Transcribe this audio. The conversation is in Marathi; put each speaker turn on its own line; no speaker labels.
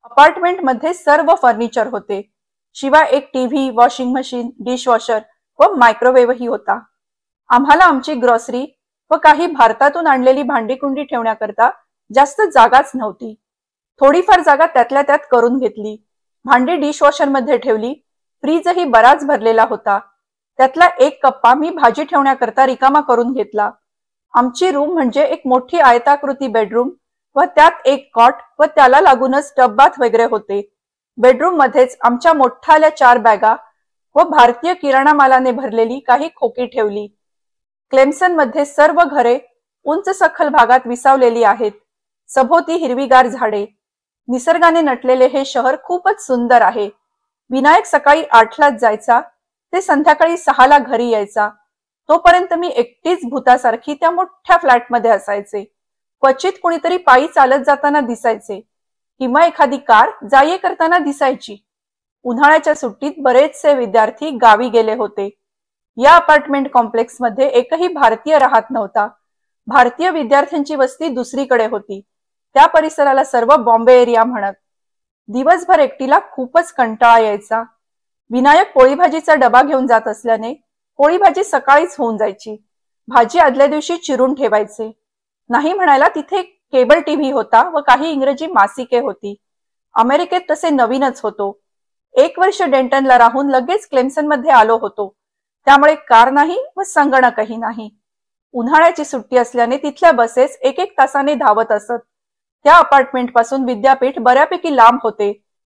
अपार्टमेंट मध्ये सर्व फर्निचर होते, शिवाय एक टीव्ही, वॉशिंग मशीन, डिशवॉशर व मायक्रोवेव्हही होता. आम्हाला आमची ग्रॉसरी व काही भारतातून आणलेली भांडीकुंडी ठेवण्याकरता जास्त जागाच नव्हती. थोडीफार जागा त्यातल्या त्यात करून घेतली. भांडी डिशवॉशर मध्ये ठेवली. फ्रीजही बराच भरलेला होता. त्यातला एक कप्पा मी भाजी ठेवण्याकरता रिकामा करून घेतला. आमची रूम म्हणजे एक मोठी आयताकृती बेडरूम व त्यात एक कॉट व त्याला लागूनच टब बाथ वगैरे होते. बेडरूम मध्येच आमच्या मोठाल्या 4 बॅगा व भारतीय किराणा मालाने भरलेली काही खोकी ठेवली. क्लेमसन मध्ये सर्व घरे उंच सखल भागात विसावलेली आहेत. सभोवती हिरवीगार झाडे. निसर्गाने नटलेले हे शहर खूपच सुंदर आहे. विनायक सकाळी 8लाच जायचा, ते संध्याकाळी 6ला घरी यायचा. तोपर्यंत मी एकटीच भूतासारखी त्या मोठ्या फ्लॅटमध्ये असायचे. क्वचित कुणीतरी पायी चालत जाताना दिसायचे किंवा एखादी कार जा-ये करताना दिसायची. उन्हाळ्याच्या सुट्टीत बरेचसे विद्यार्थी गावी गेले होते. या अपार्टमेंट कॉम्प्लेक्समध्ये एकही भारतीय राहत नव्हता. भारतीय विद्यार्थ्यांची वस्ती दुसरीकडे होती. त्या परिसराला सर्व बॉम्बे एरिया म्हणत. दिवसभर एकटीला खूपच कंटाळा यायचा. विनायक पोळी भाजीचा डबा घेऊन जात असल्याने पोळी भाजी सकाळीच होऊन जायची. भाजी आदल्या दिवशी चिरून ठेवायचे. नाही म्हणायला तिथे केबल टीव्ही होता व काही इंग्रजी मासिके होती. अमेरिकेत तसे नवीनच होतो. 1 वर्ष डेंटनला राहून लगेच क्लेमसन मध्ये आलो होतो. त्यामुळे कार नाही व संगणकही नाही. उन्हाळ्याची सुट्टी असल्याने तिथल्या बसेस 1-1 तासाने धावत असत. त्या अपार्टमेंट पासून विद्यापीठ बऱ्यापैकी लांब होते.